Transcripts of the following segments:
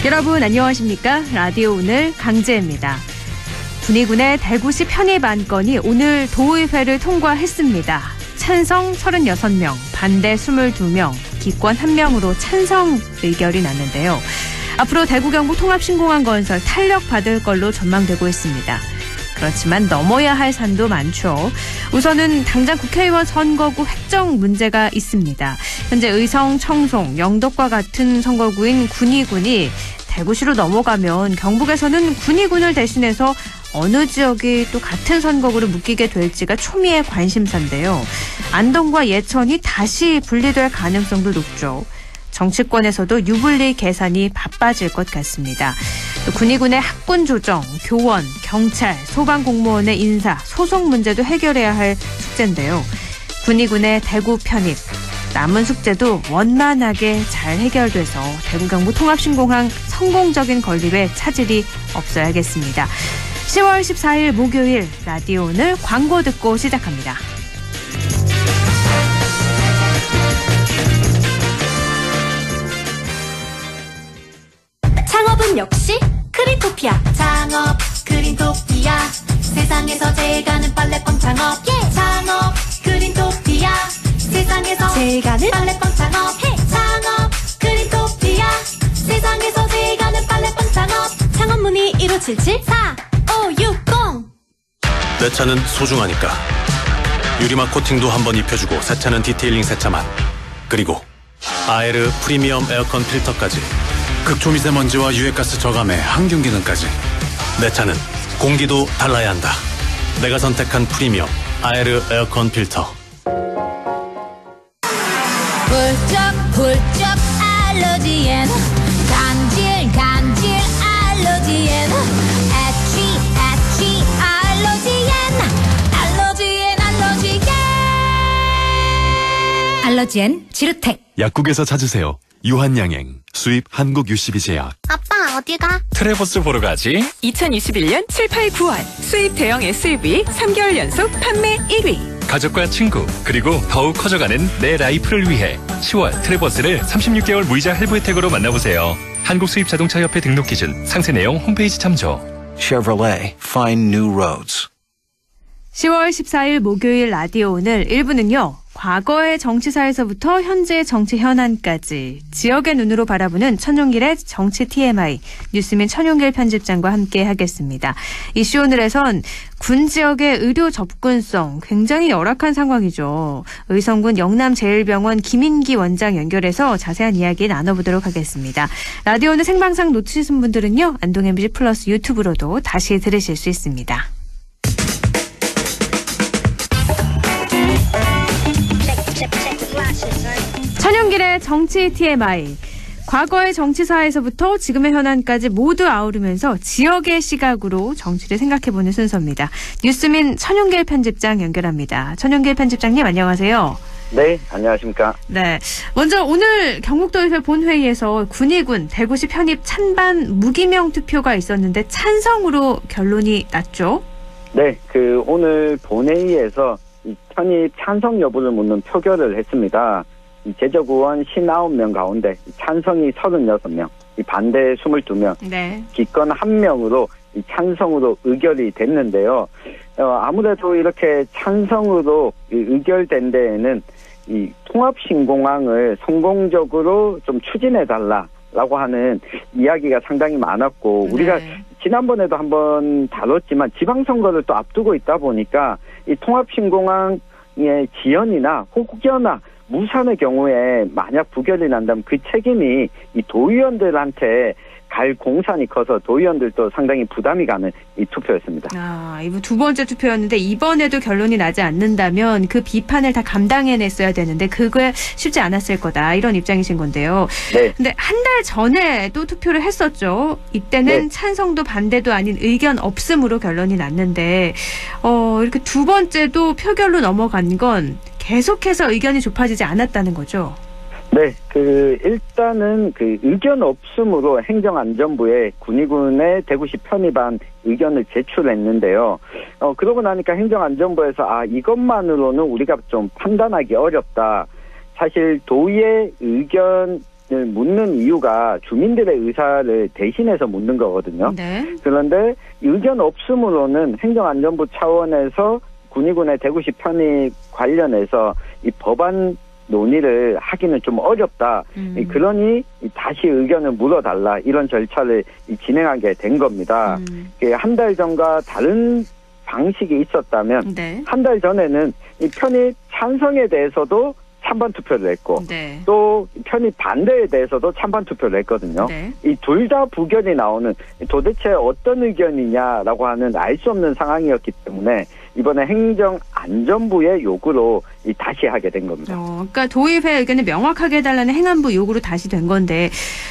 여러분 안녕하십니까? 라디오 오늘 강재입니다. 군의군의 대구시 편입 안건이 오늘 도의회를 통과했습니다. 찬성 36명, 반대 22명, 기권 1명으로 찬성 의결이 났는데요. 앞으로 대구 경북 통합신공항 건설 탄력받을 걸로 전망되고 있습니다. 그렇지만 넘어야 할 산도 많죠. 우선은 당장 국회의원 선거구 획정 문제가 있습니다. 현재 의성, 청송, 영덕과 같은 선거구인 군의군이 대구시로 넘어가면 경북에서는 군의군을 대신해서 어느 지역이 또 같은 선거구를 묶이게 될지가 초미의 관심사인데요. 안동과 예천이 다시 분리될 가능성도 높죠. 정치권에서도 유불리 계산이 바빠질 것 같습니다. 또 군의군의 학군 조정, 교원, 경찰, 소방공무원의 인사, 소속 문제도 해결해야 할 숙제인데요. 군의군의 대구 편입, 남은 숙제도 원만하게 잘 해결돼서 대구 경북 통합신공항 성공적인 건립에 차질이 없어야겠습니다. 10월 14일 목요일 라디오 오늘 광고 듣고 시작합니다. 창업은 역시 크린토피아. 창업 크린토피아. 세상에서 제일 가는 빨래방 창업. 창업 크린토피아. 세상에서 제일 가는 빨래방 창업. 창업 크린토피아. 세상에서 제일 가는 빨래방 창업. 창업 문의 1577-4560. 내 차는 소중하니까 유리막 코팅도 한번 입혀주고 세차는 디테일링 세차만, 그리고 아에르 프리미엄 에어컨 필터까지 극초미세먼지와 유해가스 저감에 항균기능까지. 내 차는 공기도 달라야 한다. 내가 선택한 프리미엄 아에르 에어컨 필터. 훌쩍 알러지엔 간질 알러지엔 애취 알러지엔 지르텍. 약국에서 찾으세요. 유한양행 수입 한국UCB제약. 아빠 어디가? 트레버스 보러 가지. 2021년 7, 8, 9월 수입 대형 SUV 3개월 연속 판매 1위. 가족과 친구, 그리고 더욱 커져가는 내 라이프를 위해 10월 트레버스를 36개월 무이자 할부 혜택으로 만나보세요. 한국수입자동차협회 등록 기준, 상세 내용 홈페이지 참조. Chevrolet, find new roads. 10월 14일 목요일 라디오 오늘 1부는요. 과거의 정치사에서부터 현재의 정치 현안까지 지역의 눈으로 바라보는 천용길의 정치 TMI, 뉴스민 천용길 편집장과 함께 하겠습니다. 이슈 오늘에선 군 지역의 의료 접근성 굉장히 열악한 상황이죠. 의성군 영남제일병원 김인기 원장 연결해서 자세한 이야기 나눠보도록 하겠습니다. 라디오 오늘 생방송 놓치신 분들은요. 안동 MBC 플러스 유튜브로도 다시 들으실 수 있습니다. 천용길의 정치 TMI. 과거의 정치사에서부터 지금의 현안까지 모두 아우르면서 지역의 시각으로 정치를 생각해보는 순서입니다. 뉴스민 천용길 편집장 연결합니다. 천용길 편집장님 안녕하세요. 네, 안녕하십니까. 네, 먼저 오늘 경북도의회 본회의에서 군의군 대구시 편입 찬반 무기명 투표가 있었는데 찬성으로 결론이 났죠? 네, 오늘 본회의에서 이 편입 찬성 여부를 묻는 표결을 했습니다. 이 제적의원 59명 가운데 찬성이 36명, 이 반대 22명, 네. 기권 1명으로 이 찬성으로 의결이 됐는데요. 아무래도 이렇게 찬성으로 의결된 데에는 이 통합신공항을 성공적으로 좀 추진해달라라고 하는 이야기가 상당히 많았고, 네. 우리가 지난번에도 한번 다뤘지만 지방선거를 또 앞두고 있다 보니까 이 통합신공항의 지연이나 혹여나 무산의 경우에 만약 부결이 난다면 그 책임이 이 도의원들한테 갈 공산이 커서 도의원들도 상당히 부담이 가는 이 투표였습니다. 이번 두 번째 투표였는데 이번에도 결론이 나지 않는다면 그 비판을 다 감당해냈어야 되는데 그게 쉽지 않았을 거다. 이런 입장이신 건데요. 네. 근데 한 달 전에 또 투표를 했었죠. 이때는 네. 찬성도 반대도 아닌 의견 없음으로 결론이 났는데 이렇게 두 번째도 표결로 넘어간 건 계속해서 의견이 좁아지지 않았다는 거죠. 네, 일단은 의견 없음으로 행정안전부에 군의군의 대구시 편입안 의견을 제출했는데요. 그러고 나니까 행정안전부에서 이것만으로는 우리가 좀 판단하기 어렵다. 사실 도의의 의견 묻는 이유가 주민들의 의사를 대신해서 묻는 거거든요. 네. 그런데 의견 없음으로는 행정안전부 차원에서 군의군의 대구시 편입 관련해서 이 법안 논의를 하기는 좀 어렵다. 그러니 다시 의견을 물어달라. 이런 절차를 진행하게 된 겁니다. 한 달 전과 다른 방식이 있었다면 네. 한 달 전에는 이 편입 찬성에 대해서도 찬반 투표를 했고 네. 또 편입 반대에 대해서도 찬반 투표를 했거든요. 네. 이 둘 다 부결이 나오는 도대체 어떤 의견이냐라고 하는 알 수 없는 상황이었기 때문에 이번에 행정안전부의 요구로 다시 하게 된 겁니다. 그러니까 도의회 의견을 명확하게 해달라는 행안부 요구로 다시 된 건데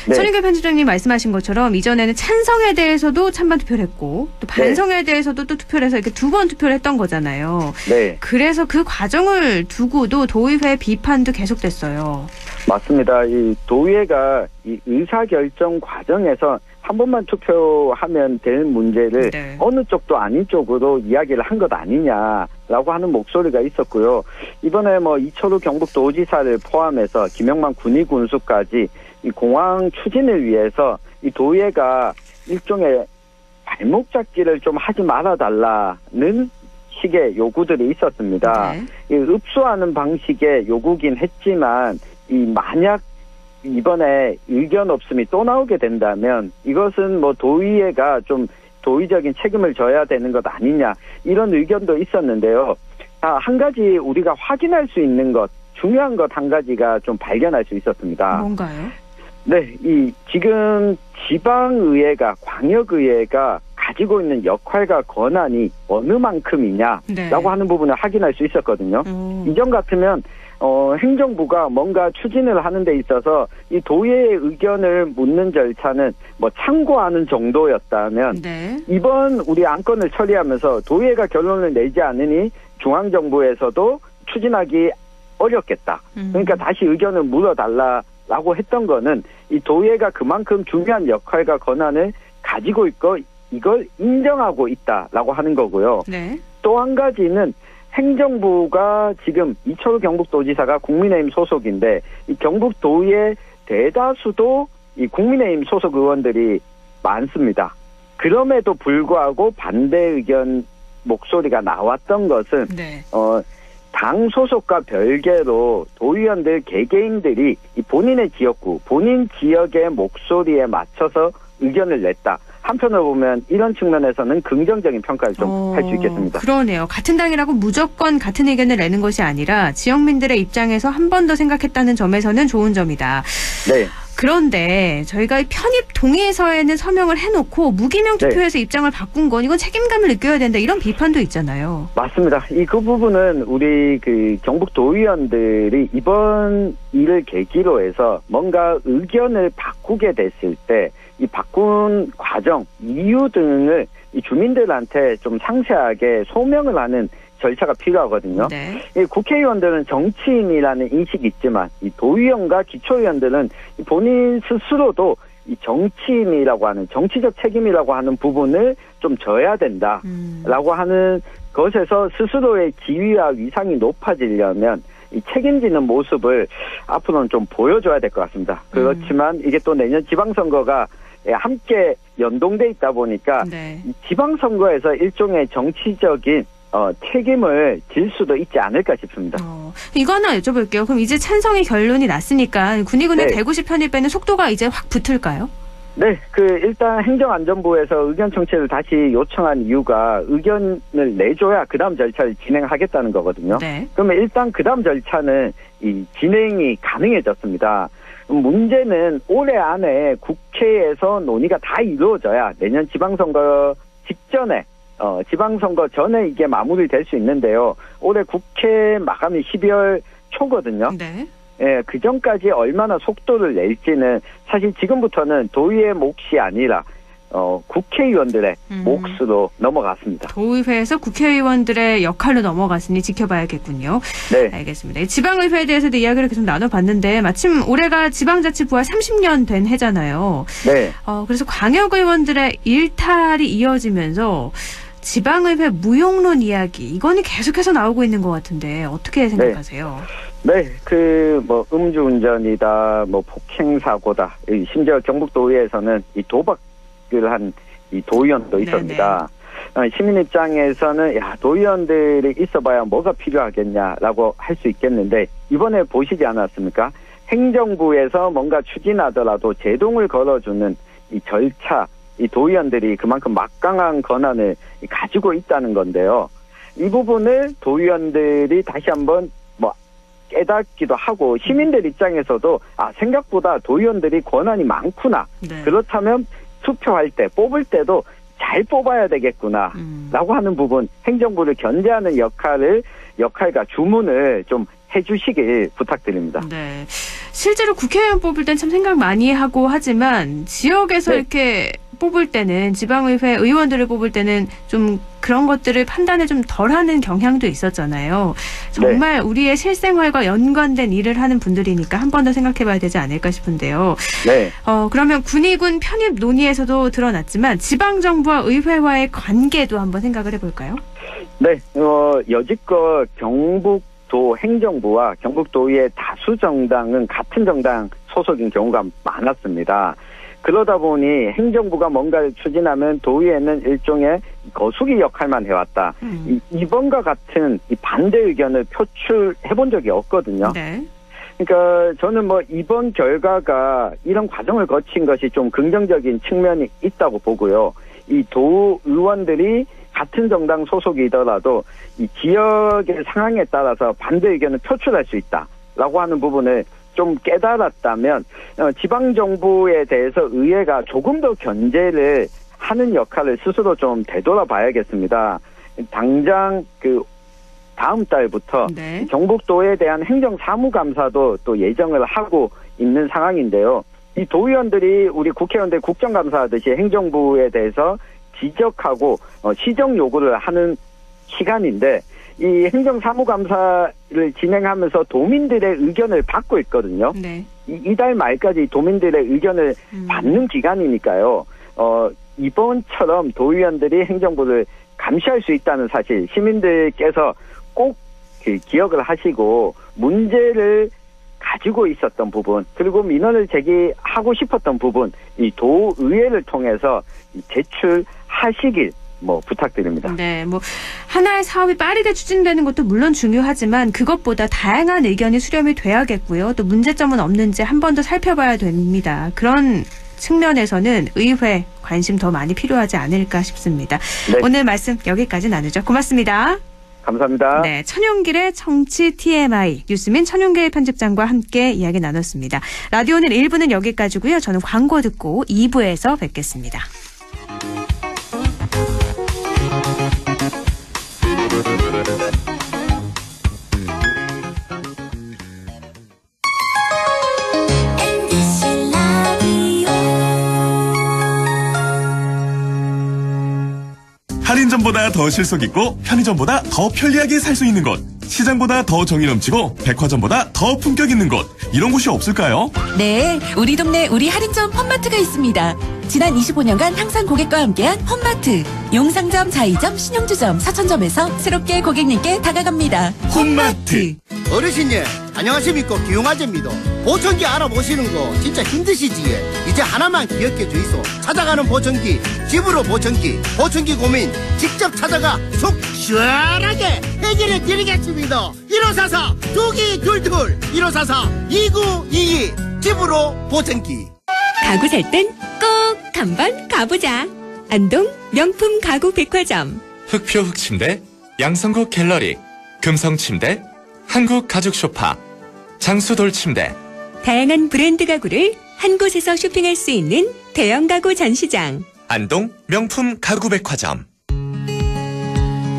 네. 선인교 편집장님 말씀하신 것처럼 이전에는 찬성에 대해서도 찬반 투표를 했고 또 반성에 대해서도 또 투표를 해서 이렇게 두 번 투표를 했던 거잖아요. 네. 그래서 그 과정을 두고도 도의회 비판도 계속됐어요. 맞습니다. 이 도의회가 이 의사결정 과정에서 한 번만 투표하면 될 문제를 네. 어느 쪽도 아닌 쪽으로 이야기를 한 것 아니냐라고 하는 목소리가 있었고요. 이번에 이철우 경북도지사를 포함해서 김영만 군의군수까지 이 공항 추진을 위해서 이 도의회가 일종의 발목 잡기를 좀 하지 말아달라는 식의 요구들이 있었습니다. 네. 이 읍소하는 방식의 요구긴 했지만 이 만약 이번에 의견 없음이 또 나오게 된다면 이것은 도의회가 좀 도의적인 책임을 져야 되는 것 아니냐 이런 의견도 있었는데요. 한 가지 우리가 확인할 수 있는 것 중요한 것 한 가지가 좀 발견할 수 있었습니다. 뭔가요? 네, 지금 지방의회가 광역의회가 가지고 있는 역할과 권한이 어느 만큼이냐라고 네. 하는 부분을 확인할 수 있었거든요. 이전 같으면 행정부가 뭔가 추진을 하는 데 있어서 이 도의회의 의견을 묻는 절차는 참고하는 정도였다면 네. 이번 우리 안건을 처리하면서 도의회가 결론을 내지 않으니 중앙정부에서도 추진하기 어렵겠다. 그러니까 다시 의견을 물어달라고 했던 거는 이 도의회가 그만큼 중요한 역할과 권한을 가지고 있고 이걸 인정하고 있다라고 하는 거고요. 네. 또 한 가지는 행정부가 지금 이철우 경북도지사가 국민의힘 소속인데 이 경북도의회 대다수도 이 국민의힘 소속 의원들이 많습니다. 그럼에도 불구하고 반대 의견 목소리가 나왔던 것은 네. 당 소속과 별개로 도의원들 개개인들이 이 본인의 지역구, 본인 지역의 목소리에 맞춰서 의견을 냈다. 한편으로 보면 이런 측면에서는 긍정적인 평가를 좀 할 수 있겠습니다. 그러네요. 같은 당이라고 무조건 같은 의견을 내는 것이 아니라 지역민들의 입장에서 한 번 더 생각했다는 점에서는 좋은 점이다. 네. 그런데 저희가 편입 동의서에는 서명을 해놓고 무기명 투표에서 입장을 바꾼 건 이건 책임감을 느껴야 된다. 이런 비판도 있잖아요. 맞습니다. 그 부분은 우리 경북 도의원들이 이번 일을 계기로 해서 뭔가 의견을 바꾸게 됐을 때 이 바꾼 과정, 이유 등을 이 주민들한테 좀 상세하게 소명을 하는 절차가 필요하거든요. 네. 이 국회의원들은 정치인이라는 인식이 있지만 이 도의원과 기초의원들은 본인 스스로도 이 정치인이라고 하는 정치적 책임이라고 하는 부분을 좀 져야 된다라고 하는 것에서 스스로의 지위와 위상이 높아지려면 이 책임지는 모습을 앞으로는 좀 보여줘야 될 것 같습니다. 그렇지만 이게 또 내년 지방선거가 함께 연동돼 있다 보니까 네. 지방선거에서 일종의 정치적인 책임을 질 수도 있지 않을까 싶습니다. 이거 하나 여쭤볼게요. 그럼 이제 찬성의 결론이 났으니까 군의군의 네. 대구시 편입에는 속도가 이제 확 붙을까요? 네, 일단 행정안전부에서 의견 청취를 다시 요청한 이유가 의견을 내줘야 그 다음 절차를 진행하겠다는 거거든요. 네. 그러면 일단 그 다음 절차는 이 진행이 가능해졌습니다. 문제는 올해 안에 국회에서 논의가 다 이루어져야 내년 지방선거 직전에 지방선거 전에 이게 마무리될 수 있는데요. 올해 국회 마감이 12월 초거든요. 네. 예, 그 전까지 얼마나 속도를 낼지는 사실 지금부터는 도의회 몫이 아니라 국회의원들의 몫으로 넘어갔습니다. 도의회에서 국회의원들의 역할로 넘어갔으니 지켜봐야겠군요. 네. 알겠습니다. 지방의회에 대해서도 이야기를 계속 나눠봤는데 마침 올해가 지방자치 부활 30년 된 해잖아요. 네. 그래서 광역의원들의 일탈이 이어지면서 지방의회 무용론 이야기, 이거는 계속해서 나오고 있는 것 같은데 어떻게 생각하세요? 네, 음주운전이다, 폭행사고다. 심지어 경북도의회에서는 이 도박을 한 이 도의원도 있습니다. 시민 입장에서는 도의원들이 있어봐야 뭐가 필요하겠냐라고 할 수 있겠는데 이번에 보시지 않았습니까? 행정부에서 뭔가 추진하더라도 제동을 걸어주는 이 절차, 이 도의원들이 그만큼 막강한 권한을 가지고 있다는 건데요. 이 부분을 도의원들이 다시 한번 깨닫기도 하고 시민들 입장에서도 생각보다 도의원들이 권한이 많구나. 네. 그렇다면 투표할 때 뽑을 때도 잘 뽑아야 되겠구나 라고 하는 부분, 행정부를 견제하는 역할과 주문을 좀 해주시길 부탁드립니다. 네. 실제로 국회의원 뽑을 땐 참 생각 많이 하고 하지만 지역에서 이렇게 뽑을 때는, 지방의회 의원들을 뽑을 때는 좀 그런 것들을 판단을 좀 덜하는 경향도 있었잖아요. 정말 우리의 실생활과 연관된 일을 하는 분들이니까 한 번 더 생각해봐야 되지 않을까 싶은데요. 네. 그러면 군의군 편입 논의에서도 드러났지만 지방정부와 의회와의 관계도 한번 생각을 해볼까요? 네. 여지껏 경북도 행정부와 경북도의회 다수 정당은 같은 정당 소속인 경우가 많았습니다. 그러다 보니 행정부가 뭔가를 추진하면 도의회는 일종의 거수기 역할만 해왔다. 이번과 같은 이 반대 의견을 표출해본 적이 없거든요. 네. 그러니까 저는 이번 결과가 이런 과정을 거친 것이 좀 긍정적인 측면이 있다고 보고요. 이 도의원들이 같은 정당 소속이더라도 이 지역의 상황에 따라서 반대 의견을 표출할 수 있다라고 하는 부분을 좀 깨달았다면 지방정부에 대해서 의회가 조금 더 견제를 하는 역할을 스스로 좀 되돌아봐야겠습니다. 당장 다음 달부터 경북도에 대한 행정사무감사도 또 예정을 하고 있는 상황인데요. 이 도의원들이 우리 국회의원들 국정감사하듯이 행정부에 대해서 지적하고 시정 요구를 하는 시간인데, 이 행정사무감사를 진행하면서 도민들의 의견을 받고 있거든요. 네. 이달 말까지 도민들의 의견을 받는 기간이니까요. 이번처럼 도의원들이 행정부를 감시할 수 있다는 사실, 시민들께서 꼭 기억을 하시고 문제를 가지고 있었던 부분, 그리고 민원을 제기하고 싶었던 부분, 이 도의회를 통해서 제출하시길 부탁드립니다. 네, 하나의 사업이 빠르게 추진되는 것도 물론 중요하지만 그것보다 다양한 의견이 수렴이 돼야겠고요. 또 문제점은 없는지 한 번 더 살펴봐야 됩니다. 그런 측면에서는 의회 관심 더 많이 필요하지 않을까 싶습니다. 네. 오늘 말씀 여기까지 나누죠. 고맙습니다. 감사합니다. 네, 천용길의 정치 TMI, 뉴스민 천용길 편집장과 함께 이야기 나눴습니다. 라디오는 1부는 여기까지고요. 저는 광고 듣고 2부에서 뵙겠습니다. 할인점보다 더 실속 있고 편의점보다 더 편리하게 살 수 있는 곳, 시장보다 더 정이 넘치고 백화점보다 더 품격 있는 곳, 이런 곳이 없을까요? 네, 우리 동네 우리 할인점 홈마트가 있습니다. 지난 25년간 항상 고객과 함께한 홈마트. 용상점, 자이점, 신용주점, 사천점에서 새롭게 고객님께 다가갑니다. 홈마트. 어르신님, 안녕하십니까. 기용아재입니다. 보청기 알아보시는 거 진짜 힘드시지? 이제 하나만 기억해 주이소. 찾아가는 보청기, 집으로 보청기, 보청기 고민 직접 찾아가 속 시원하게 해결해 드리겠습니다. 1544 2222 1544 2922 집으로 보청기. 가구 살 땐 꼭 한번 가보자. 안동 명품 가구 백화점. 흑표 흑침대, 양성국 갤러리, 금성침대, 한국 가죽 소파, 장수돌 침대. 다양한 브랜드 가구를 한 곳에서 쇼핑할 수 있는 대형 가구 전시장. 안동 명품 가구 백화점.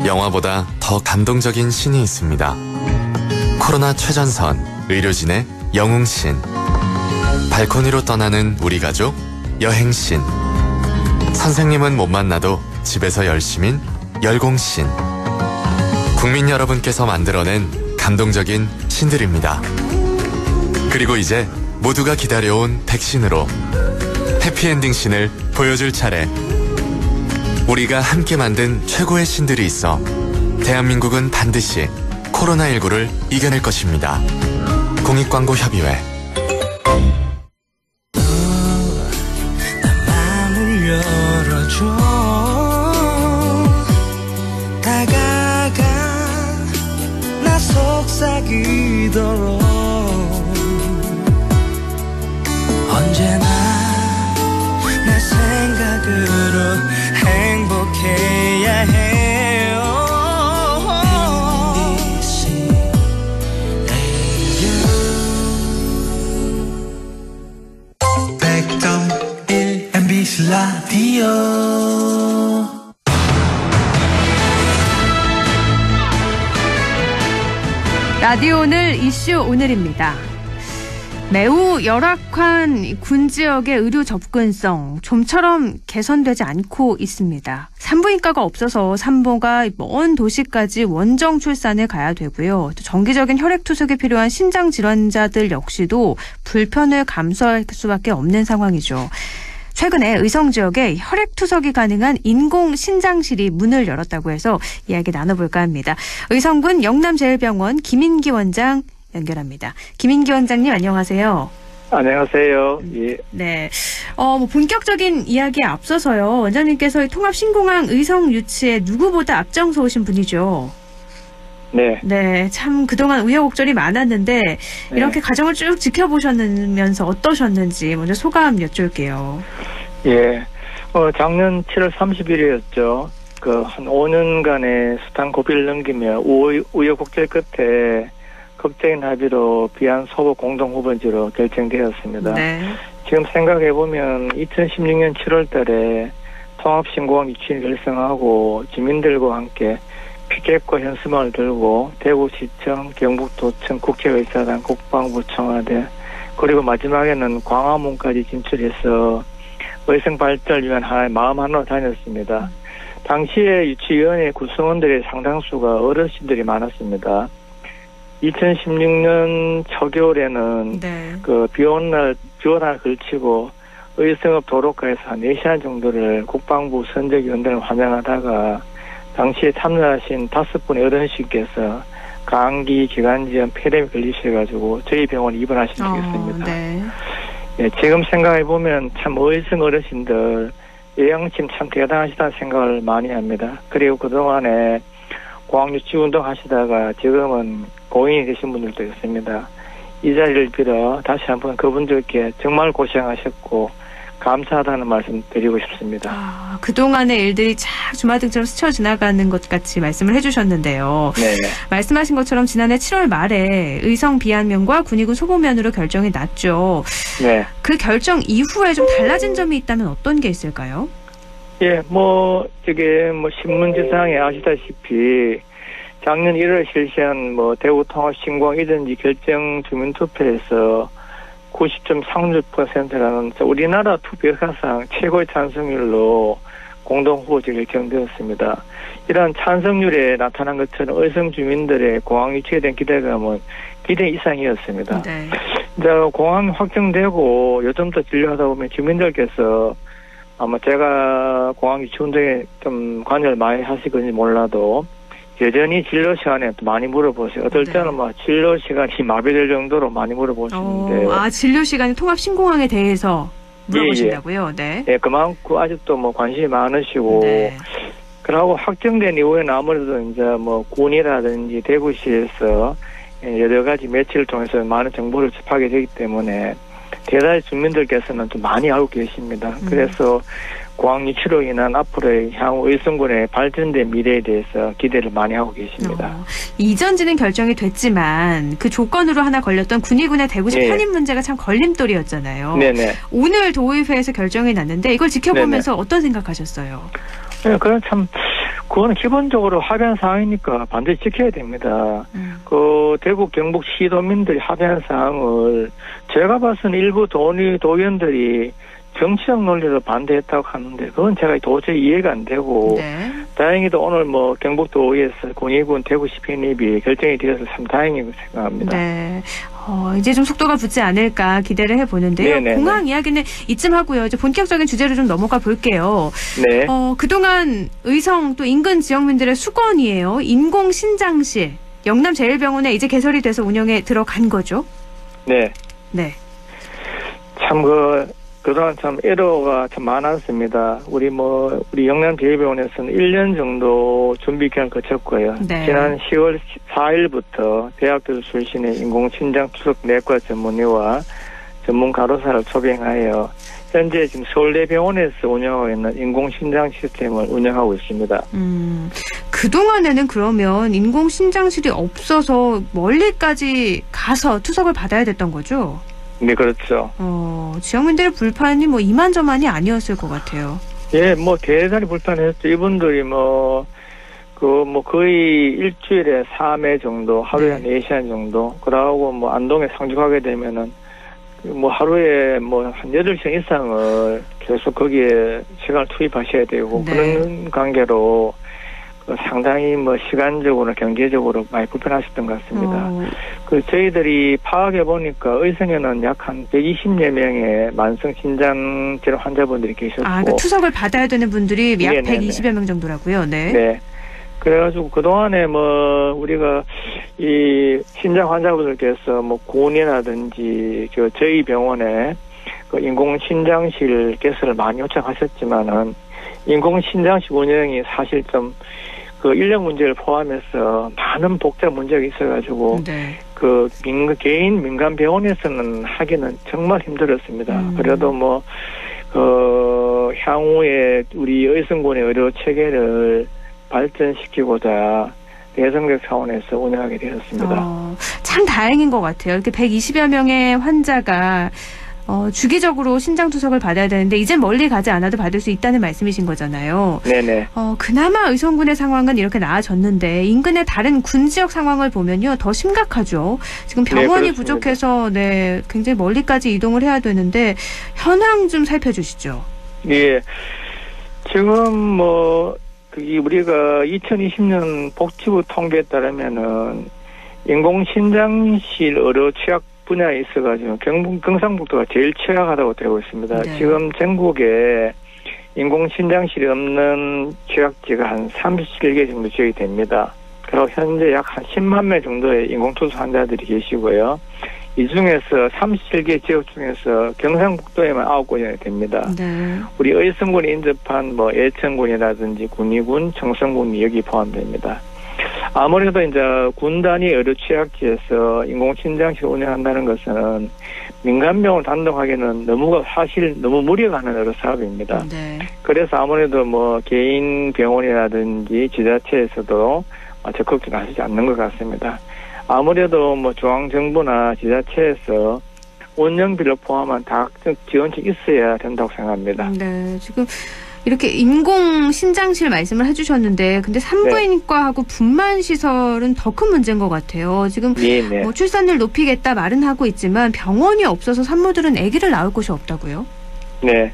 영화보다 더 감동적인 신이 있습니다. 코로나 최전선, 의료진의 영웅신. 발코니로 떠나는 우리 가족, 여행신. 선생님은 못 만나도 집에서 열심인 열공신. 국민 여러분께서 만들어낸 감동적인 신들입니다. 그리고 이제 모두가 기다려온 백신으로 해피엔딩 신을 보여줄 차례. 우리가 함께 만든 최고의 신들이 있어 대한민국은 반드시 코로나19를 이겨낼 것입니다. 공익광고협의회. 마음을 열어줘. 다가가 나 속삭이도록 언제나 내 생각으로 행복해야 해요. MBC 라디오 라디오 오늘 이슈 오늘입니다. 매우 열악한 군 지역의 의료 접근성 좀처럼 개선되지 않고 있습니다. 산부인과가 없어서 산모가 먼 도시까지 원정 출산을 가야 되고요. 또 정기적인 혈액투석이 필요한 신장 질환자들 역시도 불편을 감수할 수밖에 없는 상황이죠. 최근에 의성 지역에 혈액투석이 가능한 인공신장실이 문을 열었다고 해서 이야기 나눠볼까 합니다. 의성군 영남제일병원 김인기 원장 연결합니다. 김인기 원장님 안녕하세요. 안녕하세요. 예. 네. 본격적인 이야기에 앞서서요. 원장님께서 통합신공항 의성 유치에 누구보다 앞장서 오신 분이죠. 네. 네. 참 그동안 우여곡절이 많았는데 이렇게 과정을 쭉 지켜보셨면서 어떠셨는지 먼저 소감 여쭐게요. 예. 작년 7월 30일이었죠. 한 5년간의 숱한 고비를 넘기며 우여곡절 끝에 극적인 합의로 비안 소보 공동 후보지로 결정되었습니다. 네. 지금 생각해보면 2016년 7월 달에 통합신공항 유치를 결성하고 주민들과 함께 피켓과 현수막을 들고 대구시청, 경북도청, 국회의사당, 국방부, 청와대 그리고 마지막에는 광화문까지 진출해서 의성 발전을 위한 하나의 마음 하나로 다녔습니다. 당시에 유치위원회 구성원들의 상당수가 어르신들이 많았습니다. 2016년 초겨울에는 비 오는 날 걸치고 의성읍 도로가에서 한 4시간 정도를 국방부 선적위원들을 환영하다가 당시에 참여하신 5분의 어르신께서 감기, 기관지염, 폐렴이 걸리셔가지고 저희 병원에 입원하신 적이 있습니다. 예, 지금 생각해보면 참 의성 어르신들 예양심 참 대단하시다는 생각을 많이 합니다. 그리고 그동안에 공항유치 운동 하시다가 지금은 고인이 되신 분들도 있습니다. 이 자리를 빌어 다시 한번 그분들께 정말 고생하셨고 감사하다는 말씀 드리고 싶습니다. 그동안의 일들이 쫙 주마등처럼 스쳐 지나가는 것 같이 말씀을 해주셨는데요. 네. 말씀하신 것처럼 지난해 7월 말에 의성 비안면과 군의군 소보면으로 결정이 났죠. 네. 그 결정 이후에 좀 달라진 점이 있다면 어떤 게 있을까요? 예, 신문지상에 아시다시피 작년 1월 실시한 대구 통합신공항 이전지 결정 주민투표에서 90.36%라는 우리나라 투표 역사상 최고의 찬성률로 공동후보지 결정되었습니다. 이러한 찬성률에 나타난 것처럼 의성 주민들의 공항 유치에 대한 기대감은 기대 이상이었습니다. 네. 이제 공항 확정되고 요즘부터 진료하다 보면 주민들께서 아마 제가 공항 유치 운동에 좀 관여를 많이 하시건지 몰라도 여전히 진료 시간에 또 많이 물어보세요. 어떨 때는 진료 시간이 마비될 정도로 많이 물어보시는데. 진료 시간이 통합신공항에 대해서 물어보신다고요? 네. 예, 그만큼 아직도 관심이 많으시고. 네. 그러고 확정된 이후에는 아무래도 이제 군이라든지 대구시에서 여러 가지 매체를 통해서 많은 정보를 접하게 되기 때문에 대다수 주민들께서는 좀 많이 알고 계십니다. 그래서 공항 유치로 인한 앞으로의 향후 의성군의 발전된 미래에 대해서 기대를 많이 하고 계십니다. 이전지는 결정이 됐지만 그 조건으로 하나 걸렸던 군의군의 대구시 편입 문제가 참 걸림돌이었잖아요. 네네. 오늘 도의회에서 결정이 났는데 이걸 지켜보면서 어떤 생각하셨어요? 네, 그거는 기본적으로 합의한 사항이니까 반드시 지켜야 됩니다. 대구 경북 시도민들이 합의한 사항을 제가 봐서는 일부 도의원들이 정치적 논리로 반대했다고 하는데 그건 제가 도저히 이해가 안 되고 다행히도 오늘 뭐 경북도의회에서 공익군 대구시 편입이 결정이 되어서 참 다행이라고 생각합니다. 네. 이제 좀 속도가 붙지 않을까 기대를 해보는데요. 네네네. 공항 이야기는 이쯤 하고요. 이제 본격적인 주제로 좀 넘어가 볼게요. 네. 그동안 의성 또 인근 지역민들의 수건이에요. 인공신장실. 영남제일병원에 이제 개설이 돼서 운영에 들어간 거죠? 네. 네. 참 그동안 참 애로가 참 많았습니다. 우리 영남제일병원에서는 1년 정도 준비 기간을 거쳤고요. 네. 지난 10월 4일부터 대학교 출신의 인공신장 투석 내과 전문의와 전문 간호사를 초빙하여 현재 지금 서울대병원에서 운영하고 있는 인공신장 시스템을 운영하고 있습니다. 그동안에는 그러면 인공신장실이 없어서 멀리까지 가서 투석을 받아야 됐던 거죠? 네, 그렇죠. 지역민들의 불판이 이만저만이 아니었을 것 같아요. 예, 대단히 불편했죠. 이분들이 거의 일주일에 3회 정도, 하루에 한 4시간 정도, 그러고 안동에 상주하게 되면은, 하루에 한 8시간 이상을 계속 거기에 시간을 투입하셔야 되고, 그런 관계로 상당히 시간적으로, 경제적으로 많이 불편하셨던 것 같습니다. 저희들이 파악해 보니까 의성에는 약 한 120여 명의 만성 신장질환 환자분들이 계셨고. 그러니까 투석을 받아야 되는 분들이 약 120여 명 정도라고요. 네. 네. 그래가지고 그동안에 우리가 이 신장 환자분들께서 군이라든지 저희 병원에 인공신장실 개설을 많이 요청하셨지만은 인공신장실 운영이 사실 좀 인력 문제를 포함해서 많은 복잡 문제가 있어가지고 개인 민간 병원에서는 하기는 정말 힘들었습니다. 그래도 향후에 우리 의성군의 의료 체계를 발전시키고자 대성적 차원에서 운영하게 되었습니다. 참 다행인 것 같아요. 이렇게 120여 명의 환자가 주기적으로 신장 투석을 받아야 되는데 이젠 멀리 가지 않아도 받을 수 있다는 말씀이신 거잖아요. 네네. 그나마 의성군의 상황은 이렇게 나아졌는데 인근의 다른 군 지역 상황을 보면요 더 심각하죠. 지금 병원이 부족해서 굉장히 멀리까지 이동을 해야 되는데 현황 좀 살펴주시죠. 예. 지금 우리가 2020년 복지부 통계에 따르면은 인공신장실 의료 취약 분야에 있어가지고 경상북도가 제일 취약하다고 되고 있습니다. 지금 전국에 인공신장실이 없는 취약지가 한 37개 정도 지역이 됩니다. 그리고 현재 약 한 10만 명 정도의 인공투석 환자들이 계시고요. 이 중에서 37개 지역 중에서 경상북도에만 9곳이 됩니다. 우리 의성군에 인접한 예천군이라든지 군위군, 청성군이 여기 포함됩니다. 아무래도 이제 군 단위 의료 취약지에서 인공신장실 운영한다는 것은 민간병원 단독하기는 너무 무리가 가는 의료 사업입니다. 그래서 아무래도 개인 병원이라든지 지자체에서도 적극적으로 하시지 않는 것 같습니다. 아무래도 중앙정부나 지자체에서 운영비를 포함한 다각적 지원책이 있어야 된다고 생각합니다. 네, 지금 이렇게 인공신장실 말씀을 해주셨는데 근데 산부인과하고 분만시설은 더 큰 문제인 것 같아요. 지금 출산율 높이겠다 말은 하고 있지만 병원이 없어서 산모들은 아기를 낳을 곳이 없다고요? 네.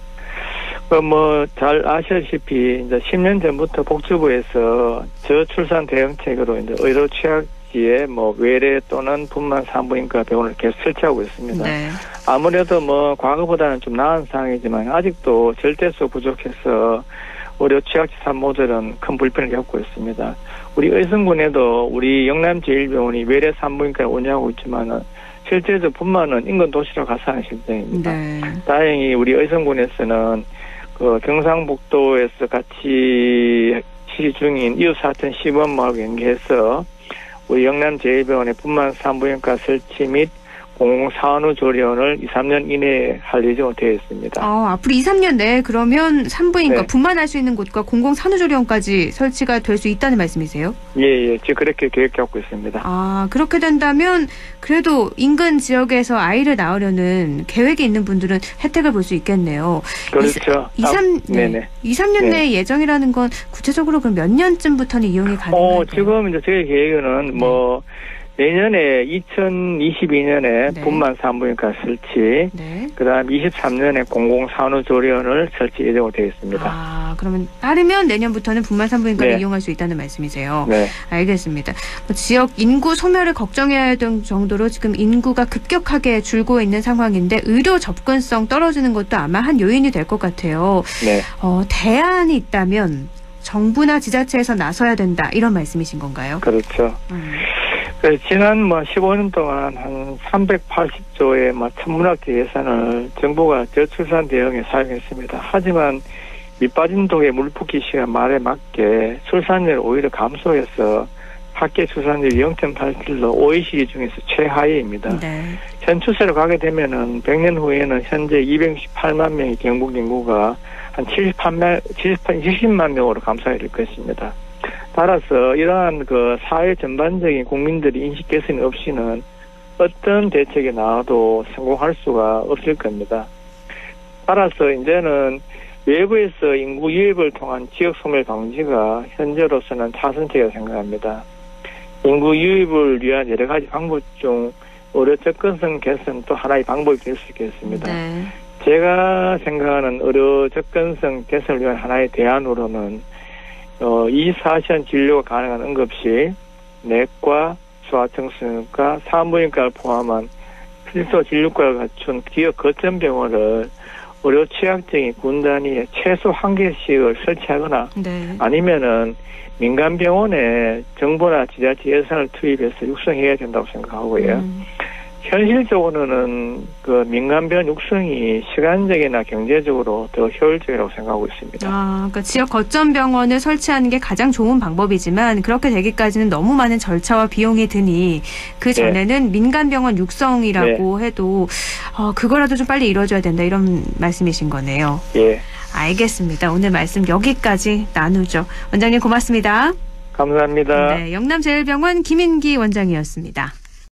잘 아시다시피 이제 10년 전부터 복지부에서 저출산 대응책으로 이제 의료 취약지에 외래 또는 분만 산부인과 병원을 계속 설치하고 있습니다. 아무래도 과거보다는 좀 나은 상황이지만 아직도 절대수 부족해서 의료 취약지 산모들은 큰 불편을 겪고 있습니다. 우리 의성군에도 우리 영남제일병원이 외래 산부인과를 운영하고 있지만은 실제로 분만은 인근 도시로 가서 하는 실정입니다. 다행히 우리 의성군에서는 경상북도에서 같이 실시 중인 이웃사촌 시범하고 연계해서 우리 영남제일병원의 분만 산부인과 설치 및 공공산후 조리원을 2-3년 이내에 할 예정으로 되어 있습니다. 앞으로 2-3년 내에 그러면 산부인과 분만할 수 있는 곳과 공공산후조리원까지 설치가 될 수 있다는 말씀이세요? 예. 지금 그렇게 계획하고 있습니다. 그렇게 된다면 그래도 인근 지역에서 아이를 낳으려는 계획이 있는 분들은 혜택을 볼 수 있겠네요. 그렇죠. 2-3년 내에 예정이라는 건 구체적으로 그럼 몇 년쯤부터는 이용이 가능할까요? 지금 이제 저희 계획은 내년에 2022년에 네. 분만 산부인과 설치, 네. 그다음 23년에 공공산후조리원을 설치 예정으로 되어 있습니다. 아, 그러면 빠르면 내년부터는 분만 산부인과를 네. 이용할 수 있다는 말씀이세요. 네. 알겠습니다. 지역 인구 소멸을 걱정해야 할 정도로 지금 인구가 급격하게 줄고 있는 상황인데 의료 접근성 떨어지는 것도 아마 한 요인이 될 것 같아요. 네. 대안이 있다면 정부나 지자체에서 나서야 된다 이런 말씀이신 건가요? 그렇죠. 지난 15년 동안 한 380조의 천문학적 예산을 정부가 저출산 대응에 사용했습니다. 하지만 밑빠진 독에 물 붓기 시간 말에 맞게 출산율을 오히려 감소해서 합계 출산율 0.87로 OECD 중에서 최하위입니다. 네. 현 추세로 가게 되면은 100년 후에는 현재 268만 명의 경북 인구가 한 70만 명으로 감소하게 될 것입니다. 따라서 이러한 사회 전반적인 국민들이 인식 개선이 없이는 어떤 대책이 나와도 성공할 수가 없을 겁니다. 따라서 이제는 외부에서 인구 유입을 통한 지역 소멸 방지가 현재로서는 차선책이라고 생각합니다. 인구 유입을 위한 여러 가지 방법 중 의료 접근성 개선도 하나의 방법이 될 수 있겠습니다. 네. 제가 생각하는 의료 접근성 개선을 위한 하나의 대안으로는 24시간 진료가 가능한 응급실, 내과, 소아청소년과, 산부인과를 포함한 필수 진료과를 갖춘 지역 거점 병원을 의료 취약증이 군단위에 최소 1개씩을 설치하거나 네. 아니면은 민간 병원에 정부나 지자체 예산을 투입해서 육성해야 된다고 생각하고요. 현실적으로는 민간 병원 육성이 시간적이나 경제적으로 더 효율적이라고 생각하고 있습니다. 그러니까 지역 거점 병원을 설치하는 게 가장 좋은 방법이지만 그렇게 되기까지는 너무 많은 절차와 비용이 드니 그 전에는 네. 민간 병원 육성이라고 네. 해도 그거라도 좀 빨리 이루어져야 된다 이런 말씀이신 거네요. 예. 알겠습니다. 오늘 말씀 여기까지 나누죠. 원장님 고맙습니다. 감사합니다. 네, 영남제일병원 김인기 원장이었습니다.